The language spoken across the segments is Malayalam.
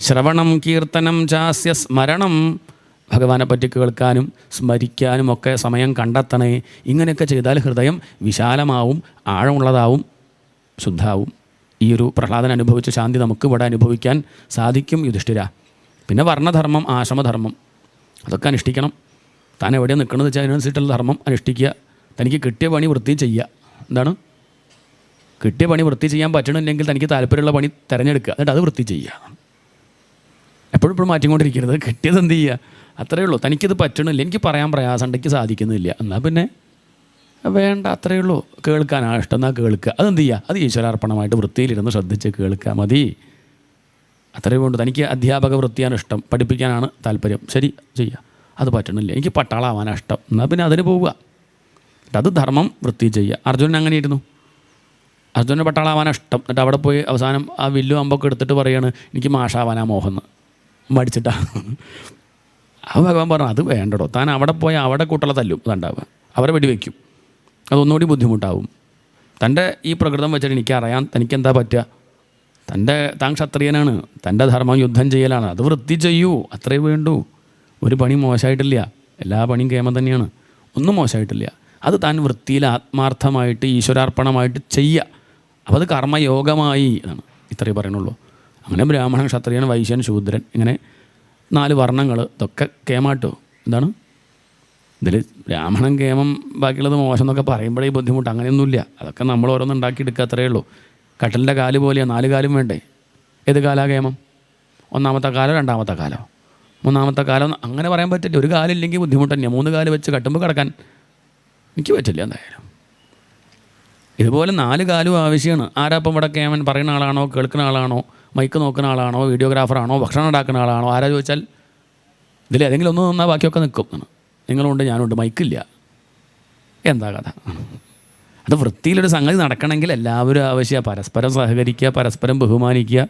ശ്രവണം കീർത്തനം ചാസ്യ സ്മരണം, ഭഗവാനെ പറ്റി കേൾക്കാനും സ്മരിക്കാനും ഒക്കെ സമയം കണ്ടെത്തണേ. ഇങ്ങനെയൊക്കെ ചെയ്താൽ ഹൃദയം വിശാലമാവും, ആഴമുള്ളതാവും, ശുദ്ധാവും. ഈ ഒരു പ്രഹ്ലാദൻ അനുഭവിച്ച ശാന്തി നമുക്ക് ഇവിടെ അനുഭവിക്കാൻ സാധിക്കും യുധിഷ്ഠിര. പിന്നെ വർണ്ണധർമ്മം, ആശ്രമധർമ്മം അതൊക്കെ അനുഷ്ഠിക്കണം. താൻ എവിടെയാണ് നിൽക്കുന്നത് വെച്ചാൽ അതിനനുസരിച്ചുള്ള ധർമ്മം അനുഷ്ഠിക്കുക. തനിക്ക് കിട്ടിയ പണി വൃത്തി ചെയ്യുക. എന്താണ് കിട്ടിയ പണി വൃത്തി ചെയ്യാൻ പറ്റണമെങ്കിൽ തനിക്ക് താല്പര്യമുള്ള പണി തിരഞ്ഞെടുക്കുക, എന്നിട്ട് അത് വൃത്തി ചെയ്യുക. എപ്പോഴും മാറ്റിക്കൊണ്ടിരിക്കരുത്. കിട്ടിയത് എന്ത് ചെയ്യുക, അത്രയേ ഉള്ളൂ. തനിക്കിത് പറ്റണില്ല, എനിക്ക് പറയാൻ പ്രയാസമുണ്ട്, എനിക്ക് സാധിക്കുന്നില്ല, എന്നാൽ പിന്നെ വേണ്ട, അത്രയേ ഉള്ളൂ. കേൾക്കാനാണ് ഇഷ്ടം, എന്നാൽ കേൾക്കുക. അതെന്ത് ചെയ്യുക, അത് ഈശ്വരാർപ്പണമായിട്ട് വൃത്തിയിലിരുന്ന് ശ്രദ്ധിച്ച് കേൾക്കുക മതി. അത്രയേ വേണ്ടു. തനിക്ക് അധ്യാപക വൃത്തിയാണ് ഇഷ്ടം, പഠിപ്പിക്കാനാണ് താല്പര്യം, ശരി ചെയ്യുക. അത് പറ്റണില്ല, എനിക്ക് പട്ടാളാവാനാണ് ഇഷ്ടം, എന്നാൽ പിന്നെ അതിന് പോവുക. അത് ധർമ്മം വൃത്തി ചെയ്യുക. അർജുനൻ അങ്ങനെയായിരുന്നു. അർജുനന് പട്ടാളാവാനാണ് ഇഷ്ടം, എന്നിട്ട് അവിടെ പോയി അവസാനം ആ വില്ലും അമ്പൊക്കെ എടുത്തിട്ട് പറയുകയാണ് എനിക്ക് മാഷാവാനാ മോഹമെന്ന്, മടിച്ചിട്ടാ. ആ ഭഗവാൻ പറഞ്ഞു അത് വേണ്ടടോ, താൻ അവിടെ പോയി അവിടെ കൂട്ടുള്ള തല്ലും അതുണ്ടാവുക, അവരെ വെടിവെക്കും, അതൊന്നുകൂടി ബുദ്ധിമുട്ടാവും. തൻ്റെ ഈ പ്രകൃതം വെച്ചിട്ട് എനിക്കറിയാം തനിക്കെന്താ പറ്റുക, താൻ ക്ഷത്രിയനാണ്, തൻ്റെ ധർമ്മം യുദ്ധം ചെയ്യലാണ്, അത് വൃത്തി ചെയ്യൂ, അത്രേ വേണ്ടൂ. ഒരു പണി മോശമായിട്ടില്ല, എല്ലാ പണിയും കേമം തന്നെയാണ്, ഒന്നും മോശമായിട്ടില്ല. അത് താൻ വൃത്തിയിൽ ആത്മാർത്ഥമായിട്ട് ഈശ്വരാർപ്പണമായിട്ട് ചെയ്യുക. അപ്പോൾ അത് കർമ്മയോഗമായി എന്നാണ്, ഇത്രയേ പറയണുള്ളൂ. അങ്ങനെ ബ്രാഹ്മണൻ, ക്ഷത്രിയൻ, വൈശ്യൻ, ശൂദ്രൻ, ഇങ്ങനെ 4 വർണ്ണങ്ങൾ, ഇതൊക്കെ കേമാട്ടോ. എന്താണ് ഇതിൽ ബ്രാഹ്മണൻ കേമം, ബാക്കിയുള്ളത് മോശം എന്നൊക്കെ പറയുമ്പോഴേ ബുദ്ധിമുട്ട്, അങ്ങനെയൊന്നുമില്ല. അതൊക്കെ നമ്മൾ ഓരോന്ന് ഉണ്ടാക്കിയെടുക്കുക, അത്രയേ ഉള്ളൂ. കട്ടലിൻ്റെ കാല് പോലെയാണ്, 4 കാലും വേണ്ടേ. ഏത് കാലാ കേമം? 1ാമത്തെ കാലം, 2ാമത്തെ കാലം, 3ാമത്തെ കാലം, അങ്ങനെ പറയാൻ പറ്റില്ല. ഒരു കാലില്ലെങ്കിൽ ബുദ്ധിമുട്ട് തന്നെയാണ്. 3 കാല് വെച്ച് കട്ടുമ്പോൾ കിടക്കാൻ എനിക്ക് പറ്റില്ല എന്തായാലും. ഇതുപോലെ 4 കാലും ആവശ്യമാണ്. ആരാപ്പം ഇവിടെ കേമൻ? പറയുന്ന ആളാണോ, കേൾക്കുന്ന ആളാണോ, മൈക്ക് നോക്കുന്ന ആളാണോ, വീഡിയോഗ്രാഫറാണോ, ഭക്ഷണം ഉണ്ടാക്കുന്ന ആളാണോ, ആരാ ചോദിച്ചാൽ ഇതിലേതെങ്കിലും ഒന്ന് നിന്നാൽ ബാക്കിയൊക്കെ നിൽക്കും. നിങ്ങളുണ്ട്, ഞാനുണ്ട്, മൈക്കില്ല, എന്താ കഥ? അത് വൃത്തിയിലൊരു സംഗതി നടക്കണമെങ്കിൽ എല്ലാവരും ആവശ്യമാണ്. പരസ്പരം സഹകരിക്കുക, പരസ്പരം ബഹുമാനിക്കുക,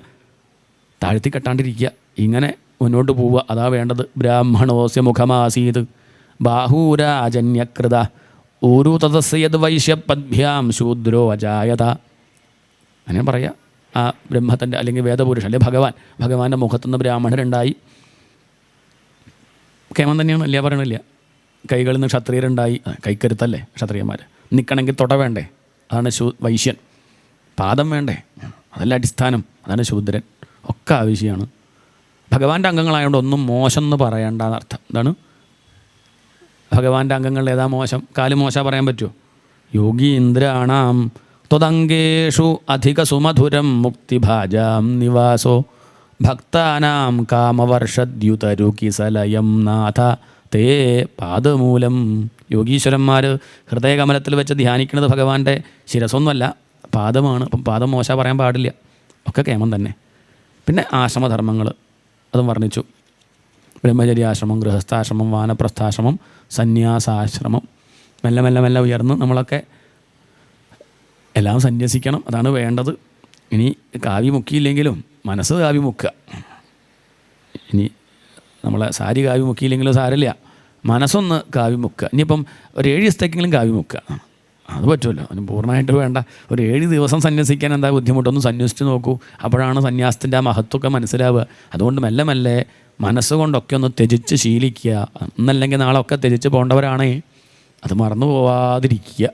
താഴ്ത്തി കെട്ടാണ്ടിരിക്കുക, ഇങ്ങനെ മുന്നോട്ട് പോവുക, അതാ വേണ്ടത്. ബ്രാഹ്മണോസ്യ മുഖമാസീത് ബാഹൂരാജന്യകൃത ഊരു തദസ്യത് വൈശ്യപദ്ഭ്യാം ശൂദ്രോ അജായത. അങ്ങനെ പറയാം. ആ ബ്രഹ്മത്തിൻ്റെ അല്ലെങ്കിൽ വേദപുരുഷൻ അല്ലെങ്കിൽ ഭഗവാന്റെ മുഖത്തുനിന്ന് ബ്രാഹ്മണരുണ്ടായി. കേമം തന്നെയാണ്, ഇല്ല പറയണില്ല. കൈകളിൽ നിന്ന് ക്ഷത്രിയരുണ്ടായി, കൈക്കരുത്തല്ലേ ക്ഷത്രിയന്മാർ. നിൽക്കണമെങ്കിൽ തൊട വേണ്ടേ, അതാണ് വൈശ്യൻ. പാദം വേണ്ടേ, അതല്ല അടിസ്ഥാനം, അതാണ് ശൂദ്രൻ. ഒക്കെ ആവശ്യമാണ്. ഭഗവാന്റെ അംഗങ്ങളായതുകൊണ്ട് ഒന്നും മോശം എന്ന് പറയേണ്ടെന്നർത്ഥം. എന്താണ് ഭഗവാന്റെ അംഗങ്ങളിൽ ഏതാ മോശം? കാല് മോശം പറയാൻ പറ്റുമോ? യോഗീന്ദ്രാണാം ത്വദംഗേഷു അധിക സുമധുരം മുക്തിഭാജാം നിവാസോ ഭക്താനാം കാമവർഷദ്യുതരുകിസലയം നാഥ തേ പാദമൂലം. യോഗീശ്വരന്മാർ ഹൃദയകമലത്തിൽ വെച്ച് ധ്യാനിക്കുന്നത് ഭഗവാന്റെ ശിരസൊന്നുമല്ല, പാദമാണ്. അപ്പം പാദം മോശം പറയാൻ പാടില്ല. ഒക്കെ കേമം തന്നെ. പിന്നെ ആശ്രമധർമ്മങ്ങൾ അതും വർണ്ണിച്ചു. ബ്രഹ്മചര്യാശ്രമം, ഗൃഹസ്ഥാശ്രമം, വാനപ്രസ്ഥാശ്രമം, സന്യാസാശ്രമം. മെല്ലെ മെല്ലെ മെല്ലെ ഉയർന്ന് നമ്മളൊക്കെ എല്ലാം സന്യസിക്കണം. അതാണ് വേണ്ടത്. ഇനി കാവ്യ മുക്കിയില്ലെങ്കിലും മനസ്സ് കാവ്യ മുക്കുക. ഇനി നമ്മളെ സാരി കാവ്യ മുക്കിയില്ലെങ്കിലും സാരമില്ല, മനസ്സൊന്ന് കാവ്യ മുക്കുക. ഇനിയിപ്പം ഒരു 7 ദിവസത്തേക്കെങ്കിലും കാവ്യ മുക്കുക, അത് പറ്റുമല്ലോ. അതിന് പൂർണ്ണമായിട്ട് വേണ്ട. ഒരു 7 ദിവസം സന്യസിക്കാൻ എന്താ ബുദ്ധിമുട്ടൊന്ന് സന്യസിച്ച് നോക്കൂ. അപ്പോഴാണ് സന്യാസത്തിൻ്റെ ആ മഹത്വമൊക്കെ മനസ്സിലാവുക. അതുകൊണ്ട് മെല്ലെ മെല്ലെ മനസ്സുകൊണ്ടൊക്കെ ഒന്ന് ത്യജിച്ച് ശീലിക്കുക. എന്നല്ലെങ്കിൽ നാളെ ഒക്കെ ത്യജിച്ച് പോകേണ്ടവരാണേ, അത് മറന്നു പോവാതിരിക്കുക.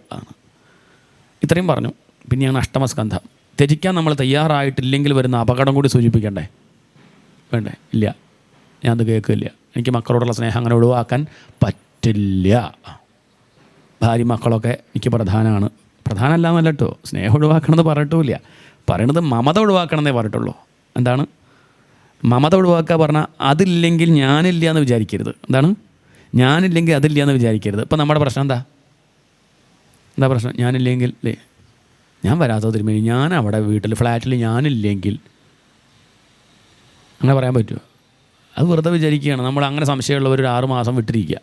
ഇത്രയും പറഞ്ഞു. പിന്നെയാണ് അഷ്ടമസ്കന്ധം. ത്യജിക്കാൻ നമ്മൾ തയ്യാറായിട്ടില്ലെങ്കിൽ വരുന്ന അപകടം കൂടി സൂചിപ്പിക്കണ്ടേ? വേണ്ടേ? ഇല്ല, ഞാനത് കേൾക്കില്ല, എനിക്ക് മക്കളോടുള്ള സ്നേഹം അങ്ങനെ ഒഴിവാക്കാൻ പറ്റില്ല. ഭാര്യ മക്കളൊക്കെ എനിക്ക് പ്രധാനമാണ്. പ്രധാനമല്ല എന്നല്ല കേട്ടോ, സ്നേഹം ഒഴിവാക്കണമെന്ന് പറഞ്ഞിട്ടുമില്ല. പറയണത് മമത ഒഴിവാക്കണമെന്നേ പറഞ്ഞിട്ടുള്ളൂ. എന്താണ് മമത ഒഴിവാക്കുക പറഞ്ഞാൽ? അതില്ലെങ്കിൽ ഞാനില്ല എന്ന് വിചാരിക്കരുത്. എന്താണ് ഞാനില്ലെങ്കിൽ അതില്ല എന്ന് വിചാരിക്കരുത്. ഇപ്പം നമ്മുടെ പ്രശ്നം എന്താ പ്രശ്നം? ഞാനില്ലെങ്കിൽ അല്ലേ, ഞാൻ വരാത്തത് തിരുമേനി, ഞാൻ അവിടെ വീട്ടിൽ ഫ്ലാറ്റിൽ ഞാനില്ലെങ്കിൽ, അങ്ങനെ പറയാൻ പറ്റുമോ? അത് വെറുതെ വിചാരിക്കുകയാണ്. നമ്മൾ അങ്ങനെ സംശയമുള്ളവർ ഒരു 6 മാസം വിട്ടിരിക്കുക.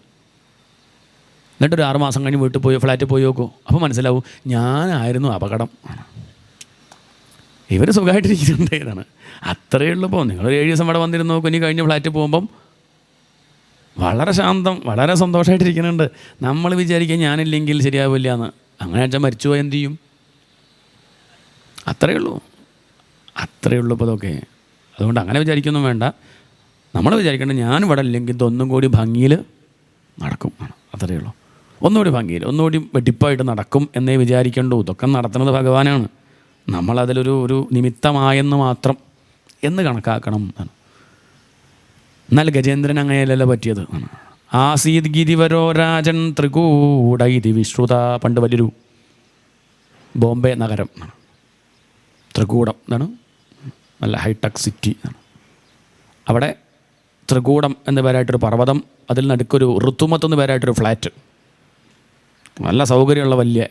എന്നിട്ടൊരു 6 മാസം കഴിഞ്ഞ് വീട്ടിൽ പോയി ഫ്ലാറ്റിൽ പോയി നോക്കൂ, അപ്പോൾ മനസ്സിലാവും ഞാനായിരുന്നു അപകടം. ഇവർ സുഖമായിട്ടിരിക്കുന്നുണ്ട്. ഇതാണ് അത്രയേ ഉള്ളപ്പോൾ. നിങ്ങളൊരു 7 ദിവസം ഇവിടെ വന്നിരുന്ന് നോക്കും. ഇനി കഴിഞ്ഞ് ഫ്ലാറ്റിൽ പോകുമ്പം വളരെ ശാന്തം, വളരെ സന്തോഷമായിട്ടിരിക്കുന്നുണ്ട്. നമ്മൾ വിചാരിക്കുക ഞാനില്ലെങ്കിൽ ശരിയാവില്ല എന്ന്. അങ്ങനെ വെച്ചാൽ മരിച്ചു പോയാൽ എന്ത് ചെയ്യും? അത്രയേ ഉള്ളൂ ഇപ്പോൾ ഇതൊക്കെ. അതുകൊണ്ട് അങ്ങനെ വിചാരിക്കൊന്നും വേണ്ട. നമ്മൾ വിചാരിക്കേണ്ടത് ഞാനിവിടെ ഇല്ലെങ്കിൽ ഇതൊന്നും കൂടി ഭംഗിയിൽ നടക്കും, അത്രയേ ഉള്ളൂ. ഒന്നുകൂടി ഭംഗിയിൽ, ഒന്നുകൂടി വെടിപ്പായിട്ട് നടക്കും എന്നേ വിചാരിക്കേണ്ടൂ. ഇതൊക്കെ നടത്തുന്നത് ഭഗവാനാണ്. നമ്മളതിലൊരു നിമിത്തമായെന്ന് മാത്രം എന്ന് കണക്കാക്കണം. എന്നാൽ ഗജേന്ദ്രൻ അങ്ങനെയല്ലല്ലോ പറ്റിയത്. ആസീത് ഗിരിവരോ രാജൻ ത്രികൂട ഇതി വിശ്രുത. പണ്ട് വലിയൊരു ബോംബെ നഗരം, ത്രികൂടം എന്താണ്, നല്ല ഹൈടെക് സിറ്റി. അവിടെ ത്രികൂടം എന്ന പേരായിട്ടൊരു പർവ്വതം, അതിൽ നടുക്കൊരു ഋതുമത്ത് എന്ന പേരായിട്ടൊരു ഫ്ലാറ്റ്, നല്ല സൗകര്യമുള്ള വലിയ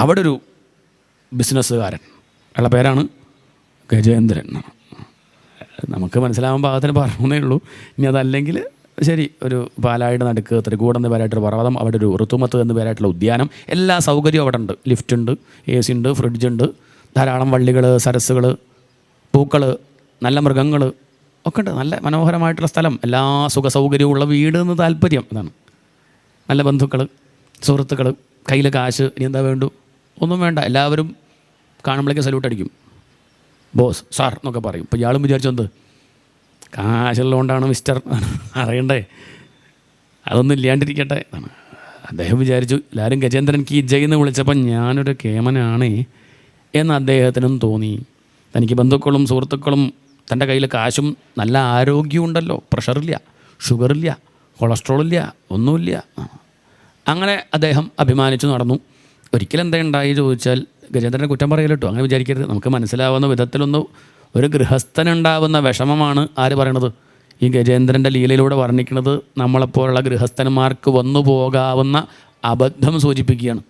അവിടെ ഒരു ബിസിനസ്സുകാരൻ, അയാളുടെ പേരാണ് ഗജേന്ദ്രൻ. നമുക്ക് മനസ്സിലാവാൻ പാകത്തിന് പറഞ്ഞേ ഉള്ളൂ. ഇനി അതല്ലെങ്കിൽ ശരി, ഒരു പാലായുടെ നടുക്ക് ത്രികൂടം എന്ന് പേരായിട്ടൊരു പർവ്വതം, അവിടെ ഒരു ഋതുമത്ത് എന്ന് പേരായിട്ടുള്ള ഉദ്യാനം, എല്ലാ സൗകര്യവും അവിടെ ഉണ്ട്. ലിഫ്റ്റുണ്ട്, AC ഉണ്ട്, ഫ്രിഡ്ജുണ്ട്, ധാരാളം വള്ളികൾ, സരസ്സുകൾ, പൂക്കൾ, നല്ല മൃഗങ്ങൾ ഒക്കെ ഉണ്ട്. നല്ല മനോഹരമായിട്ടുള്ള സ്ഥലം, എല്ലാ സുഖ സൗകര്യമുള്ള വീട് എന്ന് താല്പര്യം. അതാണ്. നല്ല ബന്ധുക്കൾ, സുഹൃത്തുക്കൾ, കയ്യിൽ കാശ്, ഇനി എന്താ വേണ്ടു? ഒന്നും വേണ്ട. എല്ലാവരും കാണുമ്പോഴേക്കും സല്യൂട്ട് അടിക്കും, ബോസ്, സാർ എന്നൊക്കെ പറയും. ഇപ്പോൾ ഇയാളും വിചാരിച്ചെന്ത് കാശുള്ളതുകൊണ്ടാണ് മിസ്റ്റർ അറിയണ്ടേ, അതൊന്നും ഇല്ലാണ്ടിരിക്കട്ടെ. അദ്ദേഹം വിചാരിച്ചു എല്ലാവരും ഗജേന്ദ്രൻ കി ജയ് എന്ന് വിളിച്ചപ്പോൾ ഞാനൊരു കേമനാണേ എന്ന് അദ്ദേഹത്തിനും തോന്നി. തനിക്ക് ബന്ധുക്കളും സുഹൃത്തുക്കളും, തൻ്റെ കയ്യിൽ കാശും, നല്ല ആരോഗ്യവും ഉണ്ടല്ലോ, പ്രഷറില്ല, ഷുഗറില്ല, കൊളസ്ട്രോളില്ല, ഒന്നുമില്ല. അങ്ങനെ അദ്ദേഹം അഭിമാനിച്ചു നടന്നു. ഒരിക്കലും എന്താ ഉണ്ടായി ചോദിച്ചാൽ ഗജേന്ദ്രനെ കുറ്റം പറയലിട്ടോ, അങ്ങനെ വിചാരിക്കരുത്. നമുക്ക് മനസ്സിലാവുന്ന വിധത്തിലൊന്നും ഒരു ഗൃഹസ്ഥനുണ്ടാവുന്ന വിഷമമാണ് ആര് പറയണത്, ഈ ഗജേന്ദ്രൻ്റെ ലീലയിലൂടെ വർണ്ണിക്കുന്നത് നമ്മളെപ്പോലുള്ള ഗൃഹസ്ഥന്മാർക്ക് വന്നു പോകാവുന്ന അബദ്ധം സൂചിപ്പിക്കുകയാണ്.